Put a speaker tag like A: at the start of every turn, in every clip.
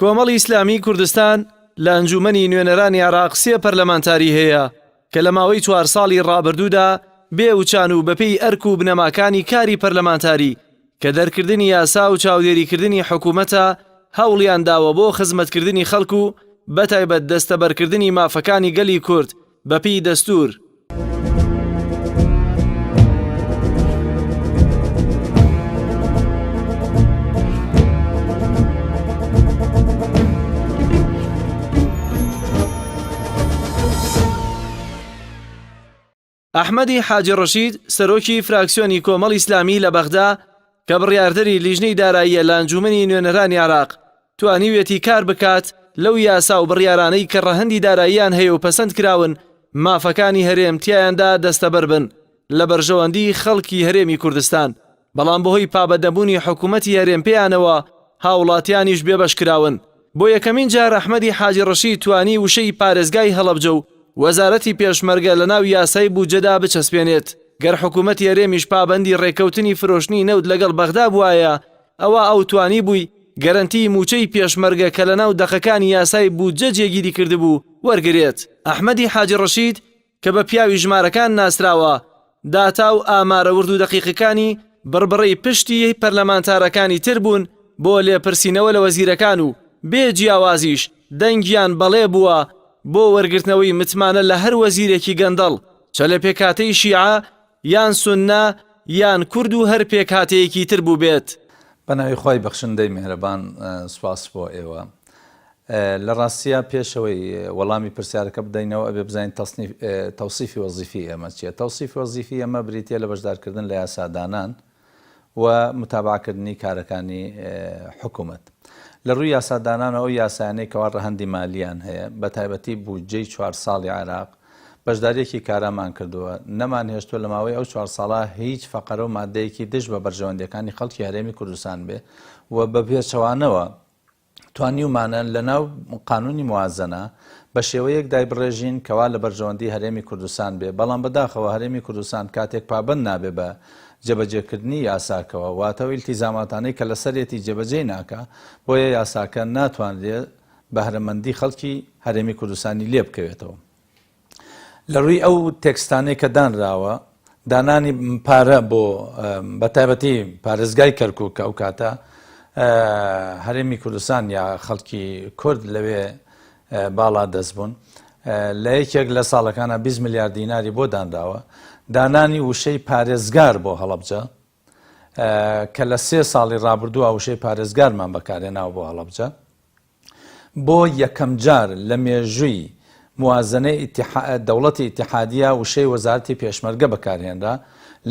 A: کۆمەڵی ئیسلامی کوردستان لە ئەنجومەنی نوێنەرانی عێراق 3 پەرلەمانتاری هەیە کە لە ماوەی 4 ساڵی ڕابردوودا بێوچان و بەپێی ئەرک و بنەماکانی کاری پەرلەمانتاری کە دەرکردنی یاسا و چاودێریکردنی حکوومەتە هەوڵیان داوە بۆ خزمەتکردنی خەڵک و بەتایبەت دەستەبەرکردنی مافەکانی گەلی کورد بەپێی دەستور. ئەحمەدی حاجی ڕەشید سەرۆکی فراکسیۆنی کۆمەڵی ئیسلامی لە بەغدا کە بڕیاردەری لیژنەی داراییە لە ئەنجومەنی نوێنەرانی عێراق توانیوێتی کار بکات لەو یاسا و بڕیارانەی کە ڕەهەندی داراییان هەیە و پەسەند کراون مافەکانی هەرێم تیایاندا دەستەبەر بن لە بەرژەوەندی خەڵکی هەرێمی کوردستان، بەڵام بەهۆی پابەدەبوونی حکوومەتی هەرێم پێیانەوە هاوڵاتیانیش بێبەش کراون. بۆ یەکەمین جار ئەحمەدی حاجی ڕەشید توانی وشەی پارێزگای هەڵەبجە و وەزارەتی پێشمەرگە لە ناو یاسای بودجەدا بچەسپێنێت. گەر حکوومەتی هەرێمیش پابەندی ڕێکەوتنی فرۆشتنی نەوت لەگەڵ بەغدا بوایە ئەوە ئەو توانی بووی گەرەنتی موچەی پێشمەرگە کە لە ناو دەخەکانی یاسای بودجە جێگیری کردبوو وەرگرێت. ئەحمەدی حاجی ڕەشید کە بە پیاوی ژمارەکان ناسراوە داتا و ئامارە ورد و دەقیقەکانی بڕبڕەی پشتی پەرلەمانتارەکانی تر بوون بۆ لێپرسینەوە لە وەزیرەکان و بێ جیاوازیش دەنگیان بەڵێ بووە بۆ وەرگرتنەوەی متمانە لە هەر وەزیرێکی گەندەڵ چە لە پێکهاتەی شیعە یان سوننا یان کورد و هەر پێکهاتەیەکی تر بوو بێت.
B: بەناوی خۆی بەخشندەی میهرەبان سوپاس بۆ ئێوە. لە ڕاستیە پێشەوەی وەڵامی پرسیارەکە بدەینەوە ئەبێ بزانین تەوسیفی وەزیفی ئێمە چییە. تەوسیفی وەزیفی ئێمە بریتیە لە بەشدارکردن لە یاسادانان و متابعکردنی کارەکانی حکوومەت. لە ڕووی یاسادانانەوە یاسایانەی کەوا ڕەهەندی مالیان هەیە بە تایبەتی بودجەی 4 ساڵی عێراق بەشدارێکی کارامان کردووە نەمان هێشتووە لە ماوەی ئەو 4 ساڵە هیچ فەقەرە و مادەیەکی دژ بە بەرژەوەندەکانی خەڵکی هەرێمی کوردستان بێ و بە پێچەوانەوە توانیومانە لە ناو قانونی موازنە بە شێوەیەک دایبڕێژین کەوا لە بەرژەوەندی هەرێمی کوردستان بێ، بەڵام بەداخەوە هەرێمی کوردستان کاتێک پابەند نابێ بە جێبەجێکردنی یاساکەوە واتەوە ئیلتیزاماتانەی کە لەسەرێتی جێبەجێ ناکە بۆیە یاساکە ناتوانرێت بەهرەمەندی خەڵکی هەرێمی کوردستانی لێ بکەوێتەوە. لە ڕووی ئەو تێکستانەی کە دانراوە دانانی پارە بۆ بەتایبەتی پارێزگای کەرکووک ئەو کاتە هەرێمی کوردستان یا خەڵکی کورد لەوێ باڵا دەست بوون لە یەکێک لە ساڵەکانە 20 میلیارد دیناری بۆ دانراوە دانانی وشەی پارێزگار بۆ هەڵەبجە کە لە 3 ساڵی ڕابردووە وشەی پارێزگارمان بەکارهێناوە بۆ هەڵەبجە بۆ یەکەم جار لە مێژووی موازنەی دەوڵەتی ئیتیحادیە وشەی وەزارەتی پێشمەرگە بەکارهێنرا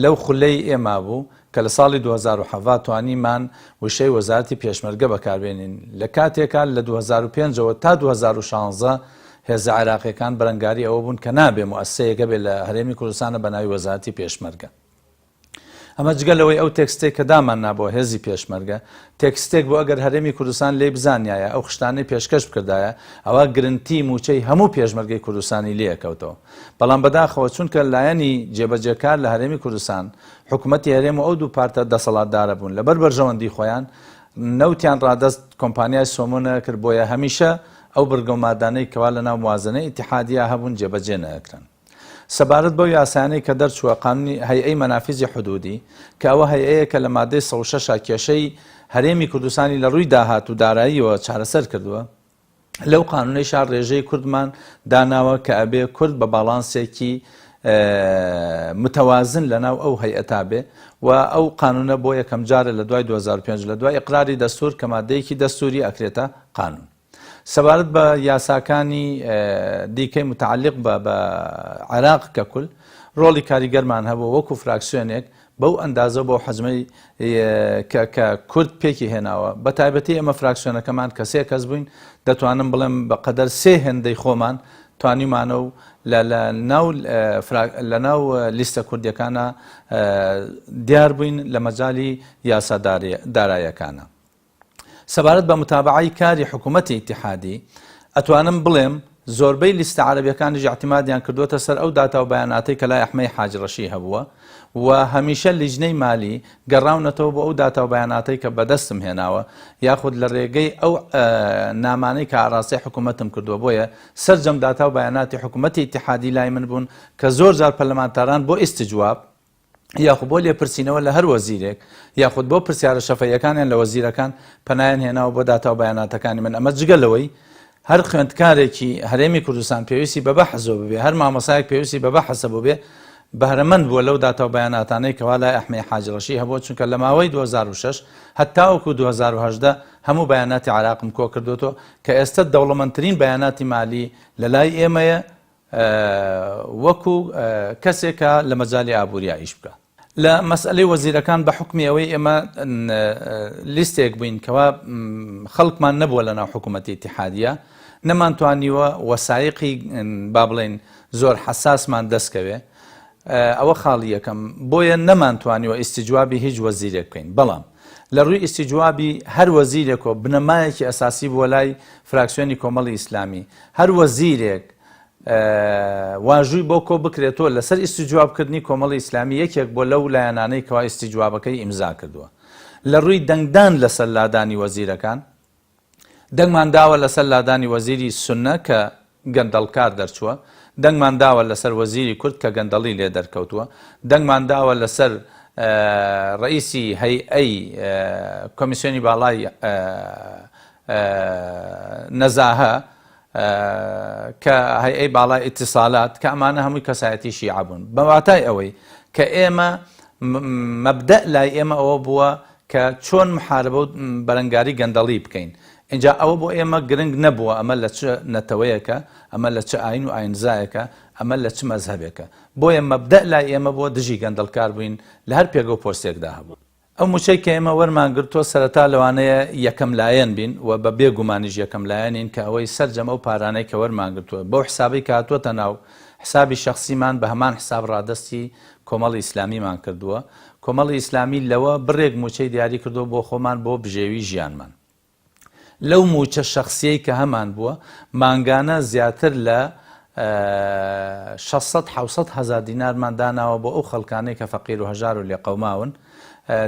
B: لەو خولەی ئێمە بوو کە لە ساڵی 2007 توانیمان وشەی وەزارەتی پێشمەرگە بەکاربێنین لە کاتێکان لە 2005ەوە تا 2016 هێزە عێراقیەکان بەرەنگاری ئەوە بوون کە نابێ موەسسەیەکە بێت لە هەرێمی کوردستانە بە ناوی وەزارەتی پێشمەرگە. ئەمە جگەلەوەی ئەو تێکستێک کە دامان نابووە هێزی پێشمەرگە تێکستێک بۆ ئەگەر هەرێمی کوردستان لێ بزانایە ئەو خشتانەی پێشکەش بکردایە ئەوە گرنگی موچەی هەموو پێشمەرگەی کوردستانی لێکەوتەوە. بەڵام بەداخەوە چونکە لایەنی جێبەجێکار لە هەرێمی کوردستان حکوومەتی هەرێم و ئەو دوو پارتە دەسەڵاتدارە بوون لەبەر بەرژەوەندی خۆیان نەوتیان ڕادەست کۆمپانیای سۆمۆنە کرد بۆیە هەمیشە ئەو بەرگەومادانەی کەوا لە ناو موازنەی ئیتیحادیە هەبوون جێبەجێ نەکران. سەبارەت بەو یاسانەی کە دەرچووە قانونی هەیئەی مەنافیزی حدودی کە ئەوە هەیئەیەکە لە مادەی 106 کێشەی هەرێمی کوردستانی لە ڕووی داهات و داراییەوە چارەسەر کردووە لەو قانونەی شار ڕێژەی کوردمان داناوە کە ئەبێ کورد بە باڵانسێکی متەوازن لەناو ئەو هەیئەتا بێ و ئەو قانونە بۆ یەکەم جارە لە دوای 2005 لە دوای ئیقراری دەستور کە مادەیەکی دەستوری ئەکرێتە قانون. سەبارەت بە یاساکانی دیکەی متعلق بە عێراق کە کول ڕۆڵی کاریگەرمان هەبوو وەکو فراکسیۆنێک بەو ئەندازە بۆ حەجمەی کە کورد پێکی هێناوە بە تایبەتی ئەمە فراکسیۆنەکەمان کە 3 کەس بووین دەتوانم بڵێم بەقەدەر 3 هێندەی خۆمان توانیمانە و لە ناو لیستە کوردیەکانە دیار بووین لە مەجای یاسا داراییەکانە. سەبارەت بە متابعەی کاری حکوومەتی ئیتیحادی ئەتوانم بڵێم زۆربەی لیستە عەرەبیەکانیش ئیعتیمادیان کردووەتە سەر ئەو داتا و بەیاناتەی کە لای ئەحمەدی حاجی ڕەشید هەبووە و هەمیشە لیژنەی مالی گەڕاونەتەوە بۆ ئەو داتا و بەیاناتەی کە بەدەستم هێناوە یاخود لە ڕێگەی ئەو نامانەی کە ئاڕاستی حکوومەتم کردووە بۆیە سەرجەم داتا و بەیاناتی حکوومەتی ئیتیحادی لای من بوون کە زۆر جار پەرلەمانتاران بۆ ئیستیجواب یاخود بۆ لێپرسینەوە لە هەر وەزیرێک یاخود بۆ پرسیارە شەفەیەکانیان لە وەزیرەکان پەنایان هێناوە بۆ داتا و بەیاناتەکانی من ئەمە جگەلەوەی هەر خوێندکارێکی هەرێمی کوردستان پێویستی بە بەحث بێ هەر مامۆسایەک پێویستی بە بەحث بێ بەهرەمەند بووە لەو داتا و بەیاناتانەی کەوا لای ئەحمەدی حاجڕەشی هەبووە چونکە لە ماوەی 2006 هەتاوەکو 2018 هەموو بەیاناتی عراقم کۆ کردوتەوە کە ئێستا دەوڵەمەندترین بەیاناتی مالی لە لای ئێمەیە وەکو کەسێکە لە مەجالی ئابووریا ئیش بکە. لە مەسئلەی وەزیرەکان بە حکمی ئەوەی ئێمە لیستێک بووین کەوا خەڵکمان نەبووە لەناو حکوومەتی ئیتیحادیە نەمانتوانیوە وەسایقی با بڵێن زۆر حساسمان دەستکەوێ ئەوە خاڵی یەکەم بۆیە نەمانتوانیوە ئیستیجوابی هیچ وەزیرێک بکەین بەڵام لە ڕووی ئیستیجوابی هەر وەزیرێکەوە بنەمایەکی ئەساسی بووە لای فراکسیۆنی کۆمەڵی ئیسلامی هەر وەزیرێک واژووی بۆ کۆ بکرێتەوە لەسەر ئیستیجوابکردنی کۆمەڵی ئیسلامی یەکێک بۆ لەو لایەنانەی کەوا ئیستیجوابەکەی ئیمزا کردووە لە ڕووی دەنگدان لەسەر لادانی وەزیرەکان دەنگمان داوە لەسەر لادانی وەزیری سونە کە گەندەڵکار دەرچووە دەنگمان داوە لەسەر وەزیری کورد کە گەندەڵی لێ دەرکەوتووە دەنگمان داوە لەسەر ڕئیسی هەیئەی کۆمیسیۆنی باڵای نەزاهە کە هەیئەی باڵای ئیتیسالات کە ئەمانە هەمووی کەسایەتی شیعە بوون بەواتای ئەوەی کە ئێمە مەبدەء لای ئێمە ئەوە بووە کە چۆن محاربە و بەرەنگاری گەندەڵی بکەین اینجا ئەوە بۆ ئێمە گرنگ نەبووە ئەمە لە چ نەتەوەیەکە ئەمە لە چ ئاین و ئاینزایەکە ئەمە لە چ مەزهەبێکە بۆیە مەبدەء لای ئێمە بۆ دژی گەندەڵکار بووین لە هەر پێگە و پۆستێکدا هەبوو ئەو موچەی کە ئێمە وەرمانگرتۆ سەرەتا لەوانەیە یەکەم لایەن بین و بە بێگومانیش یەکەم لایەنین کە ئەوەی سەرجەم ئەو پارانەی کە وەرمانگرتووە بەو حسابی کە هاتووەتە ناو حسابی شخصیمان بە هەمان حساب ڕادستی کۆمەڵی ئیسلامیمان کردووە کۆمەڵی ئیسلامی لەوە بڕێک موچەی دیاری کردو بۆ خۆمان بۆ بژێوی ژیانمان لەو موچە شخصیەی کە هەمان بووە مانگانە زیاتر لە 600 هزار دینارمان داناوە بۆ ئەو خەڵکانەی کە فەقیر و هەژار و لێ قەوماون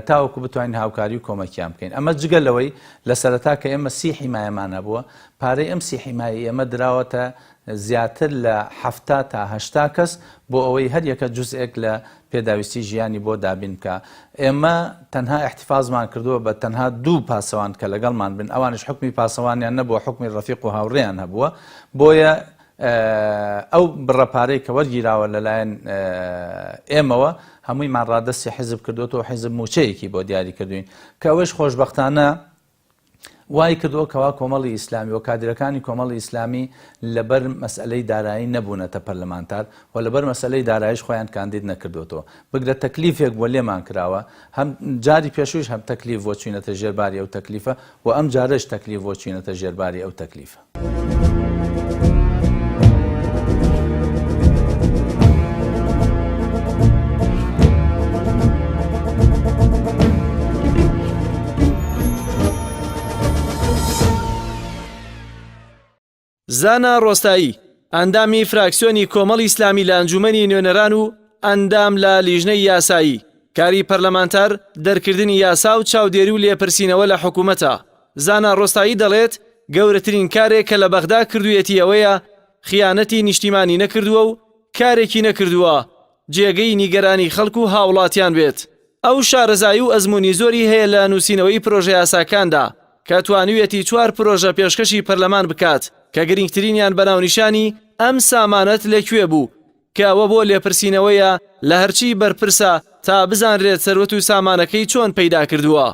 B: تاوەکو بتوانین هاوکاری و کۆمەکیان بکەین ئەمە جگەلەوەی لە سەرەتا کە ئێمە سی حیمایەمان هەبووە پارەی ئەم سی حیمایی ئێمە دراوەتە زیاتر لە 70 تا 80 کەس بۆ ئەوەی هەر یەکە جوزئێک لە پێداویستی ژیانی بۆ دابین بکە ئێمە تەنها احتیفازمان کردووە بە تەنها 2 پاسەوان کە لەگەڵمان بن ئەوانش حکمی پاسەوانیان نەبووە حکمی ڕەفیق و هاوڕێیان هەبووە بۆیە ئەو بڕەپارەی کە وەرگیراوە لەلایەن ئێمەوە هەموویمان ڕادستی حیزب کردوەوە حیزب موچەیەکی بۆ دیاری کردوین کە ئەوەش خۆشبەختانە وای کردووە کەوا کۆمەڵی ئیسلامی و کادرەکانی کۆمەڵی ئیسلامی لەبەر مەسئلەی دارایی نەبوونەتە پەرلەمانتار و لەبەر مەسئلەی داراییش خۆیان کاندید نەکردوێتەوە بگرە تەکلیفێک بۆ لێمان کراوە هەم جاری پێشووش هەم تەکلیف بۆ چوینەتە ژێرباری ئەو تەکلیفە و ئەم جارش تەکلیف بۆ چوینەتە ژێرباری ئەو تەکلیفە.
A: زانا ڕۆستایی ئەندامی فراکسیۆنی کۆمەڵی ئیسلامی لە ئەنجومەنی نوێنەران و ئەندام لە لیژنەی یاسایی کاری پەرلەمانتار دەرکردنی یاسا و چاودێری و لێپرسینەوە لە حکوومەتە زانا ڕۆستایی دەڵێت گەورەترین کارێک کە لە بەغدا کردوویەتی ئەوەیە خیانەتی نیشتیمانی نەکردووە و کارێکی نەکردووە جێگەی نیگەرانی خەڵک و هاوڵاتیان بێت ئەو شارەزایی و ئەزموونی زۆری هەیە لە نووسینەوەی پرۆژە یاساکاندا کە توانوویەتی 4 پرۆژە پێشکەشی پەرلەمان بکات کە گرنگترینیان بەناونیشانی ئەم سامانەت لەکوێ بوو کە ئەوە بۆ لێپرسینەوەیە لە هەرچی بەرپرسە تا بزانرێت سەروەت و سامانەکەی چۆن پەیدا کردووە.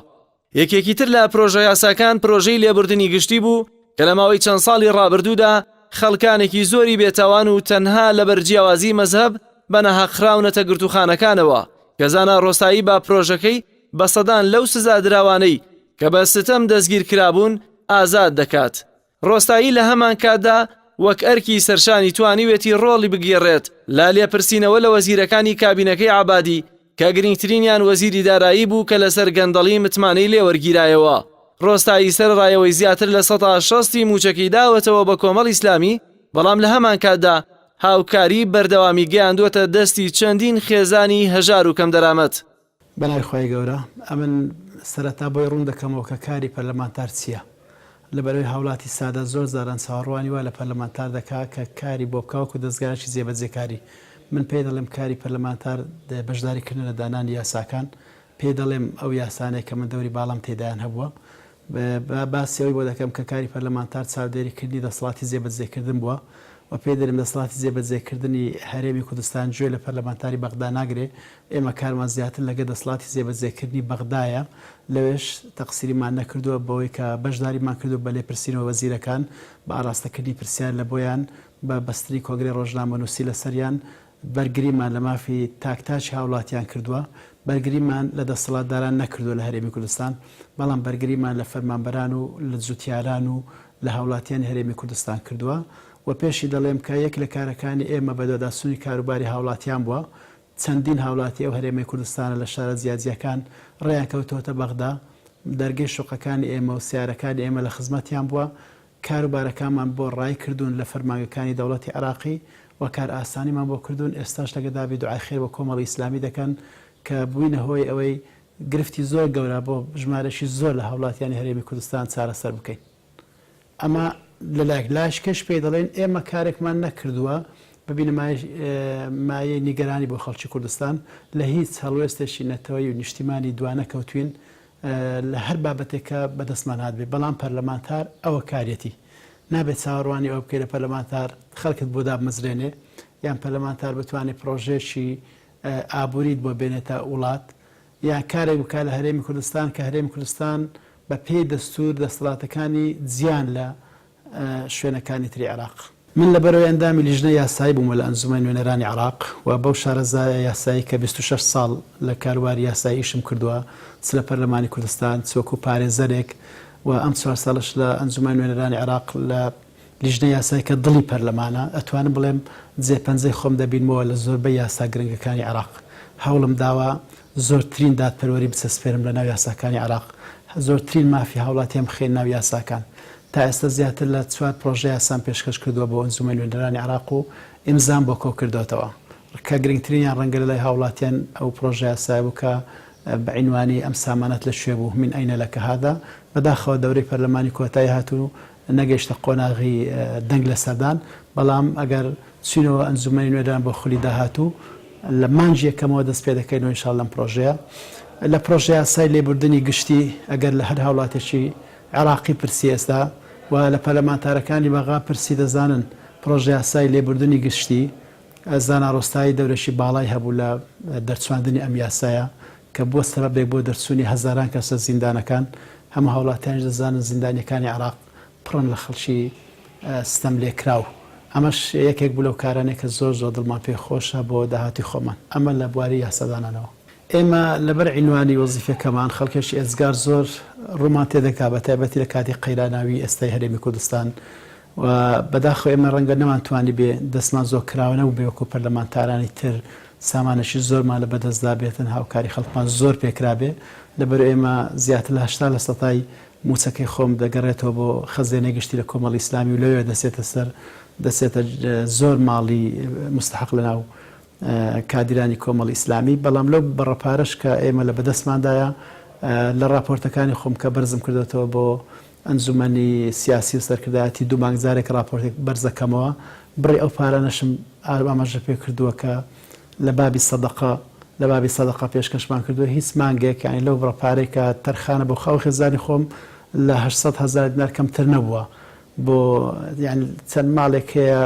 A: یەکێکی تر لە پرۆژە یاساکان پرۆژەی لێبوردنی گشتی بوو کە لە ماوەی چەند ساڵی ڕابردوودا خەڵکانێکی زۆری بێتاوان و تەنها لە بەرجیاوازی مەزهەب بەنەهەقراونەتە گرتوخانەکانەوە کە زانا ڕۆستایی با پرۆژەکەی بە سەدان لەو سزادراوانەی کە بە ستەم دەستگیر کرابوون ئازاد دەکات. ڕۆستایی لە هەمان کاتدا وەک ئەرکی سەرشانی توانیوێتی ڕۆڵی بگێڕێت لە لێپرسینەوە لە وەزیرەکانی کابینەکەی عابادی کە گرنگترینیان وەزیری دارایی بوو کە لەسەر گەندەڵی متمانەی لێوەرگیرایەوە. ڕۆستایی سەرڕایەوەی زیاتر لە 160 موچەکەی داوەتەوە بە کۆمەڵ ئیسلامی بەڵام لە هەمان کاتدا هاوکاری بەردەوامی گەیاندووەتە دەستی چەندین خێزانی هەژار و کەم دەرامەت.
C: بەناوی خۆی گەورە ئەمن سەرەتا بۆی ڕوون دەکەمەوە کە کاری پەرلەمانتار چییە. لەبەرەوەی هاوڵاتی سادە زۆر زاران چاوەڕوانی وا لە پەرلەمانتار دەکات کە کاری بۆ بکاوکو دەستگایکی جێبەجێکاری. من پێی دەڵێم کاری پەرلەمانتار بەشداریکردن لە دانانی یاساکان، پێی دەڵێم ئەو یاسانەی کە من دەوری باڵام تێدایان هەبووە. باسیەوەی بۆ دەکەم کە کاری پەرلەمانتار چاودێریکردنی دەسەڵاتی جێبەجێکردن بووە و پێی دەرم دەسەڵاتی جێبەجێکردنی هەرێمی کوردستان گوێ لە پەرلەمانتاری بەغدا ناگرێ. ئێمە کارمان زیاتر لەگە دەسەڵاتی جێبەجێکردنی بەغدایە، لەوێش تەقسیریمان نەکردووە بەوەی کە بەشداریمان کردو بە لێپرسینەوە وەزیرەکان بە ئاراستەکردنی پرسیار لە بۆیان بە بەستری کۆگرێ ڕۆژنامەنووسی لەسەریان. بەرگریمان لە مافی تاکتاچی هاوڵاتیان کردووە، بەرگریمان لە دەسەڵاتداران نەکردووە لە هەرێمی کوردستان، بەڵام بەرگریمان لە فەرمانبەران و لە جوتیاران و لە هاوڵاتیان هەرێمی کوردستان کردووە. و پێشی دەڵێم کە یەک لە کارەکانی ئێمە بەدەداسوونی کاروباری هاوڵاتیان بووە. چەندین هاوڵاتی ئەو هەرێمی کوردستانە لە شارە جیاجیەکان ڕێیان کەوتۆتە بەغدا، دەرگەی شوقەکانی ئێمە و سیارەکانی ئێمە لە خزمەتیان بووە. کاروبارەکانمان بۆ ڕای کردوون لە فەرمانگەکانی دەوڵەتی عێراقی و کار ئاسانیمان بۆ کردوون. ئێستاش لەگەدابی دوعای خێر بە کۆمەڵی ئیسلامی دەکەن کە بووینە هۆی ئەوەی گرفتی زۆر گەورە بۆ ژمارەشی زۆر لە هاوڵاتیانی هەرێمی کوردستان چارەسەر بکەین. ئەمە لەلایەک لاشکەش پێی دەڵێن ئێمە کارێکمان نەکردووە ببینە مایەی نیگەرانی بۆ خەڵکی کوردستان لە هیچ هەڵوێستێکی نەتەوەی و نیشتیمانی دوانە کەوتوین لە هەر بابەتێکە بەدەستمان هاتبێ. بەڵام پەرلەمانتار ئەوە کارێتی نابێت چاوەڕوانی ئەو بکەی لە پەرلەمانتار خەڵکت بۆ دابمەزرێنێ، یان پەرلەمانتار بتوانێت پرۆژێکی ئابووریت بۆ بێنێتە وڵات، یان کارێک بکات لە هەرێمی کوردستان کە هەرێمی کوردستان بە پێی دەستور دەسەڵاتەکانی جیان لە شوێنەکانی تری عێراق. من لەبەرەوەی ئەندامی لیژنە یاسایی بووم لە ئەنجومەن نوێنەرانی عێراق و بەو شارەزای یاسایی کە 26 ساڵ لە کاروباری یاسایی ئیشم کردووە چ لە پەرلەمانی کوردستان چۆکو پارێزەرێک و ئەم 4 ساڵش لە ئەنجومەن نوێنەرانی عێراق لە لیژنە یاسایی کە دڵی پەرلەمانە ئەتوانم بڵێم جێپەنجەی خۆم دەبینمەوە لە زۆربەی یاسا گرنگەکانی عێراق. هەوڵم داوە زۆرترین دادپەروەری بچەسپێرم لە ناو یاساکانی عێراق، زۆرترین مافی هاوڵاتیان بخێن ناو یاساکان. تا ئێستا زیاتر لە 4 پرۆژە یاسام پێشکەش کردووە بۆ ئەنجومەن نوێنەرانی عێراق و ئیمزام بۆ کۆ کردوێتەوە کە گرنگترینیان ڕەنگە لەلای هاوڵاتیان ئەو پرۆژە یاسای بوو کە بەعینوانی ئەم سامانەت لە شوێ بوو من ئەینە لەکە هادا بەداخەوە دەورەی پەرلەمانی کۆتایی هاتوو نەگەیشتە قۆناغی دەنگ لە سەردان، بەڵام ئەگەر چینەوە ئەنجومەنی نوێنەران بۆ خولی داهاتوو لە مانجی یەکەمەوە دەست پێ دەکەینەوە ئینشاڵڵا لەم پرۆژەیە. لە پرۆژە یاسای لێبوردنی گشتی ئەگەر لە هەر هاوڵاتێکی عێراقی پرسی ئێستا و لە پەرلەمانتارەکانی بەغا پرسی دەزانن پرۆژە یاسای لێبوردنی گشتی زانا ڕۆستایی دەورەشی باڵای هەبوو لە دەرچواندنی ئەم یاسایە کە بۆ سەبەبێک بۆ دەرچوونی هەزاران کەسە زیندانەکان. هەموو هاوڵاتیانش دەزانن زیندانیەکانی عێراق پڕن لە خەڵکی ستەم لێکراو. ئەمەش یەکێک بوو لەو کارانێک کە زۆر زۆر دڵمان پێ خۆشە بۆ داهاتی خۆمان. ئەمە لە بواری یاسادانانەوە. ئێمە لەبەر عینوانی وەزیفەکەمان خەڵکێکی ئێزگار زۆر ڕوومان تێدەکا بە تایبەتی لە کاتی قەیراناوی ئێستای هەرێمی کوردستان و بەداخەوە ئێمە ڕەنگە نەمانتوانی بێ دەستمان زۆر کراوە نەبوو بێ وەکو پەرلەمانتارانی تر سامانەشی زۆرمان لە بەدەستدا بێتن، هاوکاری خەڵکمان زۆر پێکرابێ. لەبەر ئێمە زیاتر لە 80% موچەکەی خۆم دەگەڕێتەوە بۆ خەزێنەی گشتی لە کۆمەڵی ئیسلامی و لەوێ دەسێتە سەر دەسێتە زۆر ماڵی مستحق لەناو کادرانی کۆمەڵی ئیسلامی. بەڵام لەو بەڕەپارەش کە ئێمە لە بەدەستماندایە لە راپۆرتەکانی خۆم کە بەرزم کردێتەوە بۆ ئەنجومەنی سیاسی و سەرکردایەتی دوو مانگزارێک راپۆرتێک بەرزەکەمەوە بڕی ئەو پارانەشم ئاماژە پێ کردووە کە لە بابی سەدەقە پێشکەشمان کردووە. هیچ مانگێک یانی لەو بڕەپارێک کە تەرخانە بۆ خەڵکی خێزانی خۆم لە 800,000 دینار کەمتر نەبووە بۆ یعنی چەند ماڵێک هەیە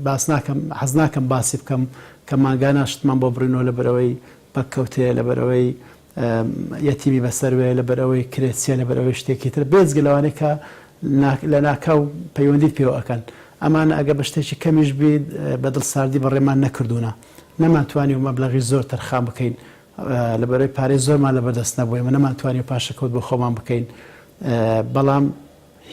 C: باس ناکەم حەز ناکەم باسی بکەم کە ماگانە شتمان بۆ بڕینەوە لەبەرەوەی بەکەوتێ لەبەرەوەی یەتیمی بەسەروێ لەبەرەوەی کرێچیە لەبەرەوەی شتێکی تر بێزگە لەوانەیە کە لە ناکاو پەیوەندیت پێوە ئەکەن. ئەمانە ئەگە بە شتێکی کەمیش بیت بەدڵ ساردی بەڕێمان نەکردوونە، نەمانتوانی و مەبلەغی زۆر تەرخان بکەین لەبەرەوەی پارەی زۆرمان لەبەردەست نەبووە، ئێمە نەمانتوانی و پاشەکەوت بۆ خۆمان بکەین. بەڵام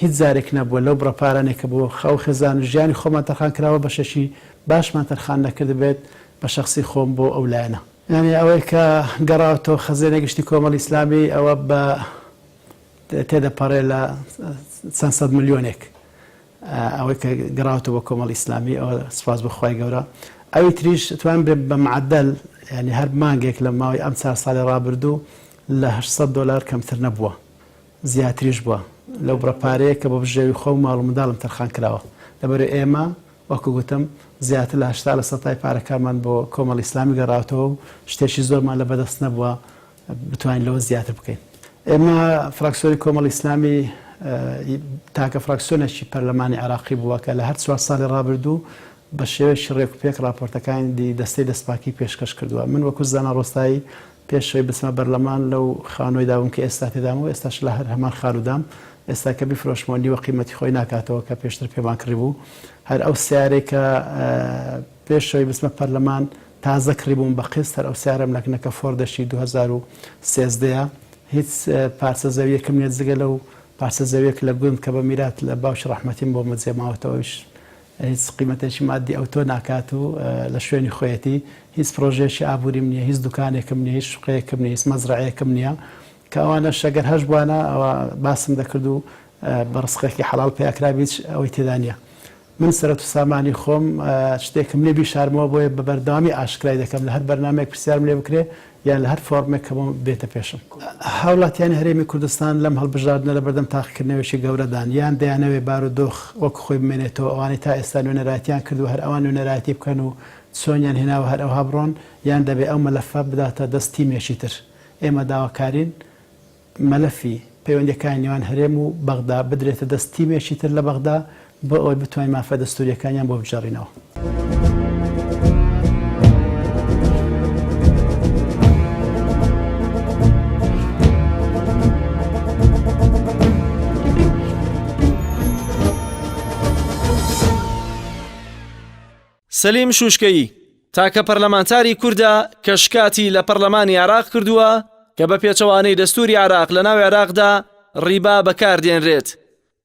C: هیچ جارێک نەبووە لەو بڕەپارانێکە بۆ خەو خێزان و ژیانی خۆمان تەرخان کراوە بە شەشی باشمان تەرخان نەکرد بێت بە شخصی خۆم بۆ ئەو لایەنە. یعنی ئەوەی کە گەڕاوەتەوە خەزێنەی گشتی کۆمەڵی ئیسلامی ئەوە بە تێدەپەڕێ لە چەند سەد ملیۆنێک ئەوەی کە گەڕاوەوە بۆ کۆمەڵی ئیسلامی ئەوە سپاس بخوای گەورە. ئەوی تریش توان بە معدل ینی هەر مانگێک لە ماوەی ئەم 4 ساڵی ڕابردوو لە $800 کەمتر نەبووە، زیاتریش بووە لەو بڕەپارەیە کە بە بژێوی خۆ ماڵ و منداڵم تەرخان کراوە. لەبەر ئێمە وەکو گوتم زیاتر لە 80% پارەکانمان بۆ کۆمەڵی ئیسلامی گەڕاوەوە و شتێکی زۆرمان لە بەدەست نەبووە بتوانین لەوە زیاتر بکەین. ئێمە فراکسیۆنی کۆمەڵی ئیسلامی تاکە فراکسیۆنێکی پەرلەمانی عێراقی بووە کە لە هەر 4 ساڵی ڕابردوو بە شێوەیەکی ڕێک و پێک راپۆرتەکانی دەستەی دەستپاکی پێشکەش کردووە. من وەکو زانا ڕۆستایی پێشەوەی بچمە بەرلەمان لەو خانۆی داوم کە ئێستا تێدامەوە، ئێستاش لە هەر هەمان خانودام، ئێستا کە بیفرۆشمەوە وە قیمەتی خۆی ناکاتەوە کە پێشتر پێمان کڕی بوو. هەر ئەو سیارێک کە پێشەوەی بچمە پەرلەمان تازە کڕیبووم بە قست، هەر ئەو سیارەم لەکنەکە فۆردەشی 2013 هیچ پارچە زەویەکم نیە جگە لەو پارچە زەویەک لە گوند کە بە میرات لە باوش ڕەحمەتیم بۆ مەجێماوەتەوەش هیچ قیمەتێکی مادی ئەوتۆ ناکات و لە شوێنی خۆیەتی هیچ پرۆژێکی ئابووریم نییە، هیچ دوکانێکم نیە، هیچ شوقەیەکم نیە، هیچ مەزرعەیەکم نییە کە ئەوانە شەگەر هەش بوانە ئەوە باسم دەکرد و بە ڕسقێکی حەڵال پێکرا هیچ ئەوەی تێدا نیە. من سەرەت و سامانی خۆم شتێکم لێ بیشارمەوە بۆیە بە بەردەوامی ئاشکرای دەکەم لە هەر بەرنامەیەک پرسیارم لێ بکرێ یان لە هەر فۆرمێک کە بۆم بێتە پێشم. هاوڵاتیانی هەرێمی کوردستان لەم هەڵبژاردنە لە بەردەم تاقیکردنەوەیکی گەورەدان یان دەیانەوێ بار و دۆخ وەکو خۆی بمێنێتەوە، ئەوانەی تا ئێستا نوێنەراتیان کردو هەر ئەوان نوێنەراتی بکەن و چۆنیان هێناوە هەر ئەوها بڕۆن، یان دەبێ ئەو مەلەفە بداتە دەست تیمێکی تر. ئێمە داواکارین مەلەفی پەیوەندیەکانی نێوان هەرێم و بەغدا بدرێتە دەست تیمێکی تر لە بەغدا بۆ ئەوەی بتوانین مافە دەستوریەکانیان بۆ بجێڕینەوە.
A: سەلیم شوشکەیی تاکە پەرلەمانتاری کووردە کە شکاتی لە پەرلەمانی عێراق کردووە کە بە پێچەوانەی دەستوری عێراق لە ناو عێراقدا ڕیبا بەکاردێنرێت.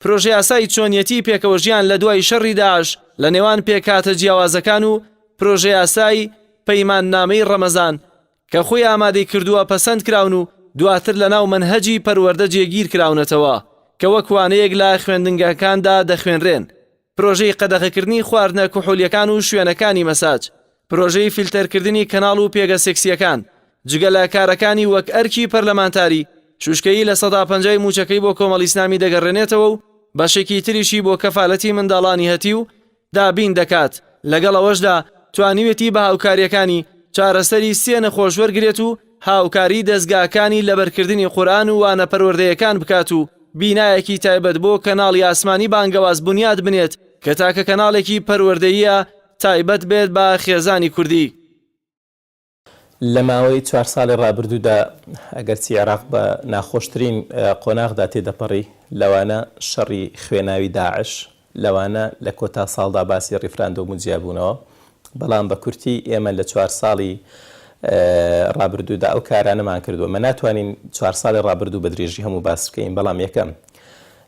A: پرۆژەی یاسای چۆنیەتی پێکەوە ژیان لە دوای شەڕی داعش لە نێوان پێکاتە جیاوازەکان و پرۆژەی یاسای پەیماننامەی ڕەمەزان کە خۆی ئامادەی کردووە پەسەند کراون و دواتر لە ناو منهەجی پەروەردە جێگیر کراونەتەوە کە وەکوانەیەک لە خوێندنگەکاندا دەخوێنرێن. پرۆژەی قەدەغەکردنی خواردنە کوحولیەکان و شوێنەکانی مەساج، پرۆژەی فیلتەرکردنی کەناڵ و پێگە سێکسیەکان، جگە لە کارەکانی وەک ئەرکی پەرلەمانتاری، شوشکەیی لە 150 موچەکەی بۆ کۆمەڵی ئیسلامی دەگەڕێنێتەوە و بەشێکی تریشی بۆ کەفالەتی منداڵانی هەتی و دابین دەکات. لەگەڵ ئەوەشدا توانیوێتی بە هاوکاریەکانی چارەسەری سێ نەخۆش وەرگرێت و هاوکاری دەستگاکانی لەبەرکردنی قورئان و وانە پەروەردەیەکان بکات و بینایەکی تایبەت بۆ کەناڵی ئاسمانی بانگەواز بنیاد بنێت کە تاکە کەناڵێکی پەروەردەییە تایبەت بێت بە خێزانی کوردی.
D: لە ماوەی 4 ساڵی ڕابردوودا ئەگەرچی عێراق بە ناخۆشترین قۆناغدا تێدەپەڕی، لەوانە شەڕی خوێناوی داعش، لەوانە لە کۆتا ساڵدا باسی ڕیفراندۆم و جیابوونەوە، بەڵام بە کورتی ئێمە لە 4 ساڵی ڕابردوودا ئەو کارانەمان کردووە. مە ناتوانین 4 ساڵی ڕابردوو بە درێژی هەموو باس بکەین، بەڵام یەکەم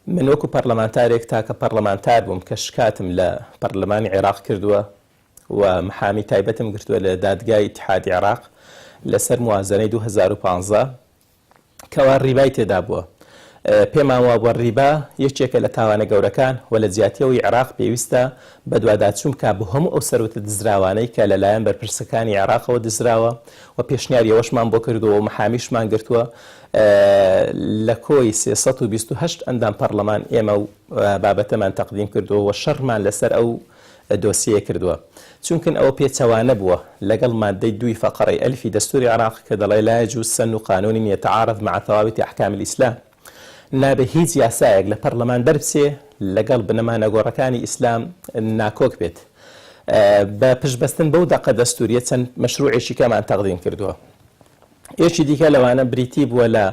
D: من وەکو پەرلەمانتارێک تاکە پەرلەمانتار بووم کە شکاتم لە پەرلەمانی عێراق کردووە و محامی تایبەتم گرتووە لە دادگای ئیتحادی عێراق لەسەر موازنەی 2015 کەوا ڕیبای تێدا بووە. پێمان وا بووە ڕیبا یەکێکە لە تاوانە گەورەکان و لە جیاتیەوەی عێراق پێویستە بە دوواداچوون کا بۆ هەموو ئەو سەرۆتە دزراوانەی کە لەلایەن بەرپرسەکانی عێراقەوە دزراوە و پێشنیاری ئەوەشمان بۆ کردووە و محامیشمان گرتووە لە کۆی 328 ئەندام پەرلەمان ئێمە و بابەتەمان تەقدیم کردووە و شەڕمان لەسەر ئەو دۆسیە کردووە، چونکن ئەوە پێچەوانە بووە لەگەڵ مادەی 2 فقرەی ئەلفی دەستوری عێراق کە دەڵێ لا يجوز سن قانون يتعارض مع ثوابت أحكام الإسلام. نابێ هیچ یاسایەک لە پەرلەمان دەربچێ لەگەڵ بنەمانە گۆڕەکانی ئیسلام ناکۆک بێت. بە پشتبەستن بەو دەقە دەستوریە چەند مەشروعێکی کەمان تەقدیم کردووە. یەکی دیکە لەوانە بریتی بووە لە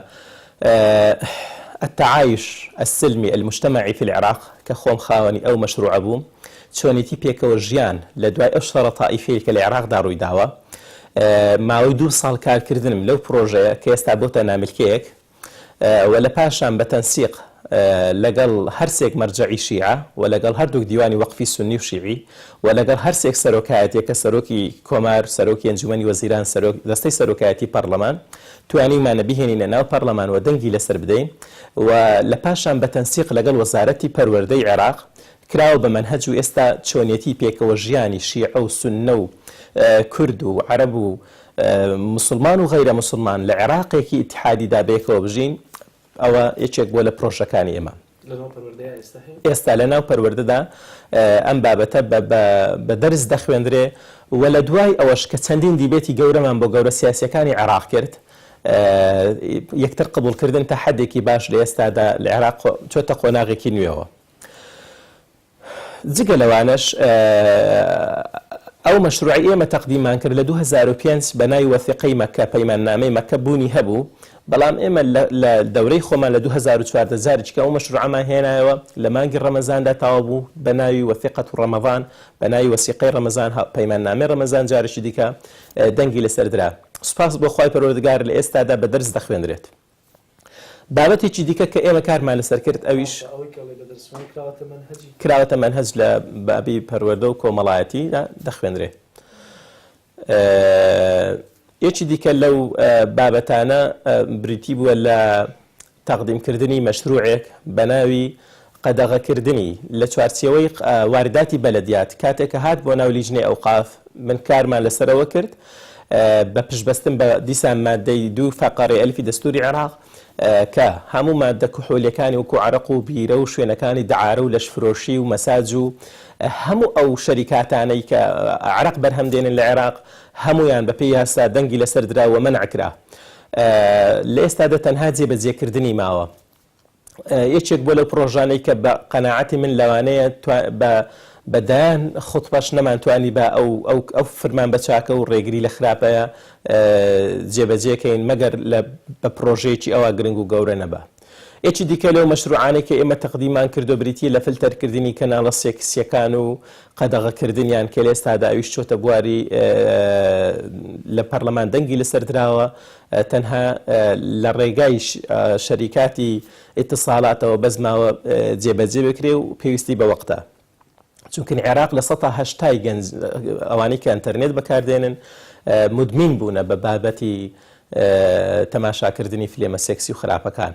D: التعايش السلمي المجتمعي في العراق کە خۆم خاوەنی ئەو مەشروعە بووم، چۆنیتی پێکەوە ژیان لە دوای ئەو شەڕە تائیفەیە کە لە عێراقدا ڕووی داوە. ماوەی 2 ساڵ کارکردنم لەو پرۆژەیە کە ئێستا بۆتە ناملکەیەک و لە پاشان بە تەنسیق لەگەڵ هەرسێک مەرجەعی شیعە و لەگەڵ هەردووک دیوانی وەقفی سونی و شیعی و لەگەڵ هەرسێک سەرۆکایەتێک کە سەرۆکی کۆمار، سەرۆکی ئەنجومەنی وەزیران، دەستەی سەرۆکایەتی پەرلەمان توانیمانە بیهێنینە ناو پەرلەمان و دەنگی لەسەر بدەین و لە پاشان بە تەنسیق لەگەڵ وەزارەتی پەروەردەی عێراق کراوە بە منهەج و ئێستا چۆنیەتی پێکەوە ژیانی شیعە و سوننە و کورد و عەرەب و مسلمان و غەیرە مسلمان لە عێراقێکی ئیتحادیدا بێکەوە بژین ئەوە یەکێک بۆ لە پرۆژەکانی ئێمە. ئێستا لە ناو پەروەردەدا ئەم بابەتە بە دەرز دەخوێندرێ و لە دوای ئەوەش کە چەندین دیبێتی گەورەمان بۆ گەورە سیاسیەکانی عێراق کرد یەکتر قبولکردن تا حدێکی باش لە ئێستادا لە عێراق چۆتە قۆناغێکی نوێەوە. جگە لەوانش ئەو مەشروعی ئێمە تەقدیمان کرد لە 2005 بە ناوی وەثیقەی مەکە پەیماننامەی مەکە بوونی هەبوو، بەڵام ئێمە لە دەورەی خۆمان لە 2014 جارێککە ئەو مەشروعەمان هێنایەوە لە مانگی ڕەمەزاندا تەواو بوو بە ناوی وەثیقەت ڕەمەضان، بە ناوی وەسیقەی ڕەمەزان پەیماننامەی ڕەمەزان جارێکی دیکە دەنگی لەسەر درا. سوپاس بۆ خوای پەروەردگار لە ئێستادا بە دەرز دەخوێنرێت. بابەتێکی دیکە کە ئێمە کارمان لەسەر کرد ئەویش کراوەتە مەنهەج لە بابی پەروەردە و کۆمەڵایەتی دەخوێنرێت. یەکی دیکە لەو بابەتانە بریتی بووە لە تەقدیمکردنی مەشروعێک بە ناوی قەدەغەکردنی لە چوارچێوەی وارداتی بەلەدیات کاتێککە هات بۆ ناو لیژنەی ئەوقاف من کارمان لەسەرەوە کرد بە پشتبەستن بە دیسان مادەی 2 فەقەڕی ئەلفی دەستوری عێراق کە هەموو مادە کحولیەکانی وەکو عەرەق و بیرە و شوێنەکانی دەعارە و لەشفرۆشی و مەساج و هەموو ئەو شەریکاتانەی کە عێراق بەرهەمدێنن لە عێراق هەمویان بە پێی یاسا دەنگی لەسەر دراوە مەنعکرا. لە ئێستادا تەنها جێبەجێکردنی ماوە. یەکێک بۆ لەو پرۆژانەی کە بە قەناعەتی من لەوانەیە بەدایان خوتبەش نەمانتوانی بە ئەو فرمان بە چاکە و ڕێگری لە خراپەیە جێبەجێکەین مەگەر بە پرۆژەیەکی ئەوە گرنگ و گەورە نەبە. یەکی دیکە لەو مەشروعانەی کە ئێمە تەقدیمان کردو بریتیە لە فلتەرکردنی کەناڵە سێکسیەکان و قەدەغەکردنیان کە لە ئێستادا ئەویش چۆتە بواری لە پەرلەمان دەنگی لەسەر دراوە تەنها لە ڕێگای شەریکاتی ئیتیساڵاتەوە بەزماوە جێبەجێ بکرێ و پێویستی بە وەقتە. چونکە عێراق لە 180 گەنج ئەوانەی کە ئینتەرنێت بەکاردێنن مدمین بوونە بە بابەتی تەماشاکردنی فلێمە سێکسی و خراپەکان.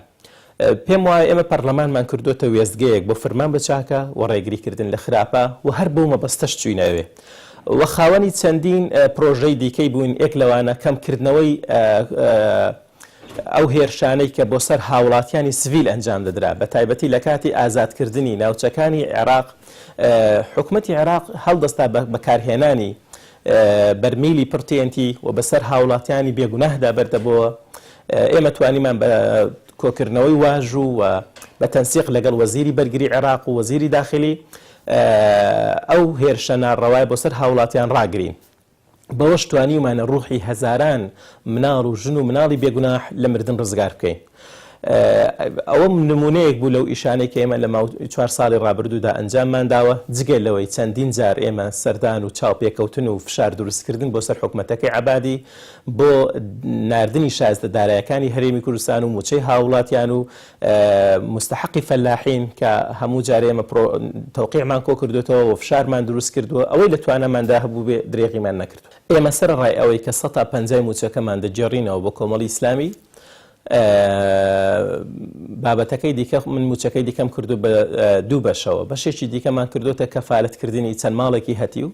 D: پێم وایە ئێمە پەرلەمانمان کردوتە وێستگەیەک بۆ فرمان بە چاکە و ڕێگریکردن لە خراپە و هەر بۆ مەبەستەش چوینەوێ و خاوەنی چەندین پرۆژەی دیکەی بووین. ئێک لەوانە کەمکردنەوەی ئەو هێرشانەی کە بۆ سەر هاوڵاتیانی سڤیل ئەنجام دەدرا بە تایبەتی لە کاتی ئازادکردنی ناوچەکانی عێراق حکومەتی عێراق هەڵدەستا بەکارهێنانی بەرمیلی پڕتێنتی و بەسەر هاوڵاتیانی بێگوناهدا بەردەبەوە. ئێمە توانیمان بە کۆکردنەوەی واژوو و بە تەنسیق لەگەڵ وەزیری بەرگری عێراق و وەزیری داخلی ئەو هێرشە ناڕەوای بۆ سەر هاوڵاتیان ڕاگرین. بەوەش توانیمانە ڕوحی هەزاران مناڵ و ژن و مناڵی بێگوناح لە مردن ڕزگار بکەین. ئەوە نمونەیەک بوو لەو ئیشانەی کە ئێمە لە 4 ساڵی ڕابردوودا ئەنجاممان داوە. جگەل لەوەی چەندین جار ئێمە سەردان و چاوپێکەوتن و فشار دروستکردن بۆ سەر حکومەتەکەی عەبادی بۆ ناردنی شازدەدارایەکانی هەرێمی کوردستان و موچەی هاوڵاتیان و مستحقی فەلاحین کە هەموو جارە ئێمە تەوقیعمان کۆ کردوێتەوە و فشارمان دروست کردووە ئەوەی لە توانەماندا هەبوو بێ درێغیمان نەکردو. ئێمە سەرڕای ئەوەی کە 150 موچەکەمان دەجێڕینەوە بۆ کۆمەڵی ئیسلامی بابەتەکەی دیکە من موچەکەی دیکەم کردو بە 2 بەشەوە. بەشێکی دیکەمان کردوتە کەفالەتکردنی چەند ماڵێکی هەتی و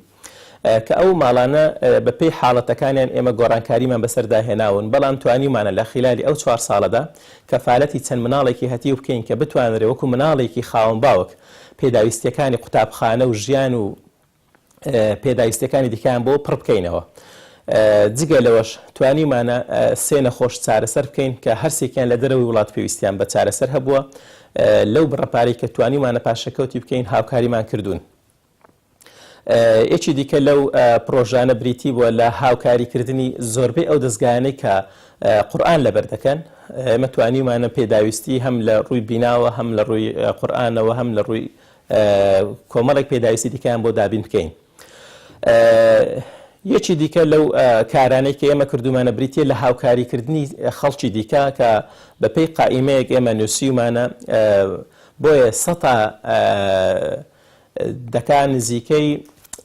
D: کە ئەو ماڵانە بە پێی حاڵەتەکانیان ئێمە گۆڕانکاریمان بەسەردا هێناون، بەڵام توانیمانە لە خلالی ئەو 4 ساڵەدا کەفالەتی چەند مناڵێکی هەتی و بکەین کە بتوانرێ وەکو مناڵێکی خاوەن باوک پێداویستیەکانی قوتابخانە و ژیان و پێداویستەکانی دیکەیان بۆ پڕ بکەینەوە. جگە لەوەش توانیمانە 3 نەخۆش چارەسەر بکەین کە هەرسێکیان لە دەرەوەی وڵات پێویستیان بە چارەسەر هەبووە. لەو بڕەپارەی کە توانیمانە پاشەکەوتی بکەین هاوکاریمان کردوون. یەکی دیکە لەو پرۆژانە بریتی بووە لە هاوکاریکردنی زۆربەی ئەو دەستگایانەی کە قورئان لەبەر دەکەن. ئێمە توانیمانە پێداویستی هەم لە ڕووی بیناوە هەم لە ڕووی قورئانەوە هەم لە ڕووی کۆمەڵێک پێداویستی دیکەیان بۆ دابین بکەین. یەکی دیکە لەو کارانەی کە ئێمە کردومانە بریتە لە هاوکاریکردنی خەڵکی دیکە کە بە پێی قائیمەیەک ئێمە نووسیمانە بۆیە 100 دەکا نزیکەی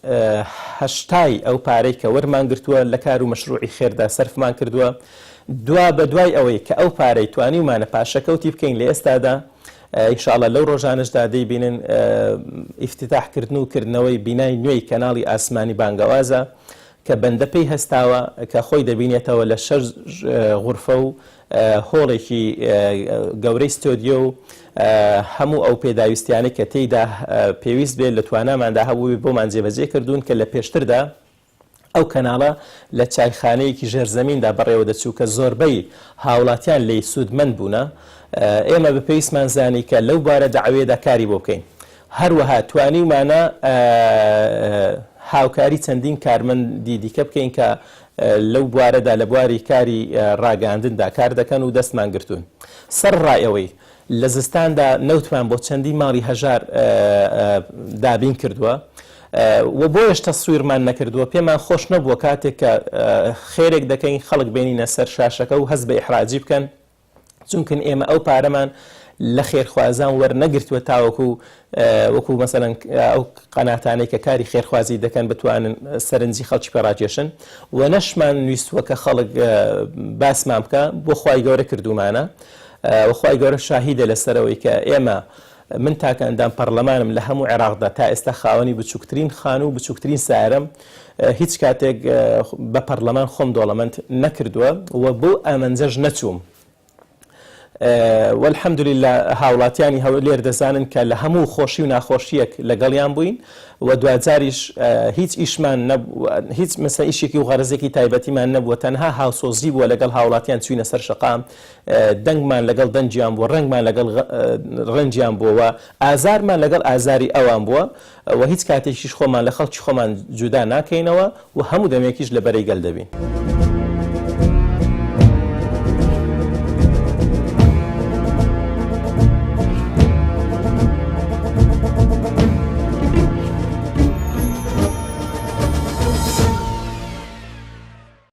D: 80 ئەو پارەی کە وەرمان گرتووە لە کار و مەشروعی خێردا سەرفمان کردووە. دوا بە دوای ئەوەی کە ئەو پارەی توانیمانە پاشەکەوتی بکەین لە ئێستادا ئینشاءڵڵا لەو ڕۆژانشدا دەیبینن ئیفتتاحکردن و کردنەوەی بینای نوێی کەناڵی ئاسمانی بانگەوازە کە بەندە پێی هەستاوە کە خۆی دەبینێتەوە لە 6 غورفە و هۆڵێکی گەورەی ستۆدیۆ و هەموو ئەو پێداویستیانەی کە تێیدا پێویست بێت لە تواناماندا هەبووی بۆمان جێبەجێ کردوون کە لە پێشتردا ئەو کەناڵە لە چایخانەیەکی ژێرزەمیندا بەڕێوە دەچوو کە زۆربەی هاوڵاتیان لێی سوودمەند بوونە. ئێمە بە پێویستمان زانی کە لەو بارە دەعوێدا کاری بۆ بکەین. هەروەها توانیمانە هاوکاری چەندین کارمەندی دیکە بکەین کە لەو بوارەدا لە بواری کاری ڕاگەاندندا کار دەکەن و دەستمان گرتوون. سەر ڕایەوەی لە زستاندا نەوتمان بۆ چەندی ماڵی هەژار دابین کردووە و بۆیش تەسویرمان نەکردووە. پێمان خۆش نەبووە کاتێک کە خێرێک دەکەین خەڵک بێنینە سەر شاشەکە و هەست بە ئیحراجی بکەن، چونکن ئێمە ئەو پارەمان لە خێرخوازان وەرنەگرتووە تاوەکو وەکو مەسەڵەن ئەو قەناتانەی کە کاری خێرخوازی دەکەن بتوانن سەرنجی خەڵکی پێڕاکێشن و نەشمان نویستووە کە خەڵک باسمان بکە بۆ خوای گەورە کردومانە و خوای گەورە شاهیدە لەسەرەوەی کە ئێمە من تاکە ئەندام پەرلەمانم لە هەموو عێراقدا تا ئێستا خاوەنی بچووکترین خانوو و بچووکترین سارم هیچ کاتێک بە پەرلەمان خۆم دۆڵەمەند نەکردووە و بۆ ئەمەنجەش نەچووم. والحەمدولله هاوڵاتیانی هەولێر دەزانن کە لە هەموو خۆشی و ناخۆشیەک لەگەڵیان بووین و دوجاریش هیچ ئیشمان هیچ مەسە ئیشێکی و غەرزێکی تایبەتیمان نەبووە، تەنها هاوسۆزی بووە لەگەڵ هاوڵاتیان چوینە سەر شەقام، دەنگمان لەگەڵ دەنجیان بووە، ڕنگمان لەگەڵ ڕەنجیان بووە، ئازارمان لەگەڵ ئازاری ئەوان بووە و هیچ کاتێکیش خۆمان لە خەڵکی خۆمان جودا ناکەینەوە و هەموو دەمێکیش لە بەرەی گەل دەبین.